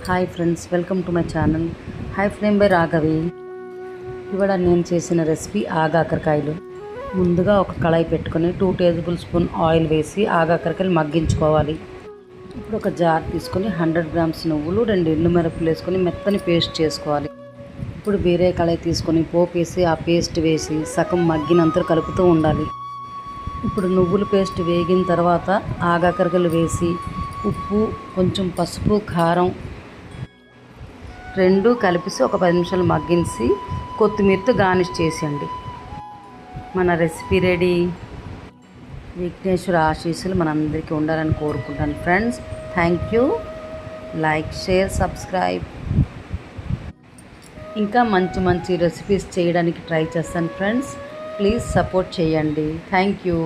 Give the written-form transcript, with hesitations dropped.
Hi friends, welcome to my channel high flame by Raghavi. ఇవాళ నేను చేసిన రెసిపీ ఆగాకరకాయలు. ముందుగా ఒక కళాయి పెట్టుకొని 2 టేబుల్ స్పూన్ ఆయిల్ వేసి ఆగాకరకాయలు మగ్గించుకోవాలి. ఇప్పుడు ఒక జార్ తీసుకొని 100 గ్రామ్స్ నువ్వులు, 2 ఎండుమిరపకాయలు వేసుకొని మెత్తని పేస్ట్ చేసుకోవాలి. ఇప్పుడు వేరే కళాయి తీసుకొని పోపు వేసి ఆ పేస్ట్ వేసి సగం మగ్గినంత కలుపుతూ ఉండాలి. ఇప్పుడు నువ్వుల పేస్ట్ వేగిన తర్వాత ఆగాకరకాయలు వేసి ఉప్పు, కొంచెం పసుపు, కారం రెండు కలిపేసి ఒక 10 నిమిషాలు మగ్గించి కొత్తిమీరతో గార్నిష్ చేసేయండి. మన రెసిపీ రెడీ. విఘ్నేశ్వర ఆశీస్సులు మనందరికీ ఉండాలని కోరుకుంటాను friends. Thank you. Like, share, subscribe. ఇంకా మంచి మంచి రెసిపీస్ చేయడానికి ట్రై చేస్తాను ఫ్రెండ్స్. ప్లీజ్ సపోర్ట్ చేయండి. Thank you.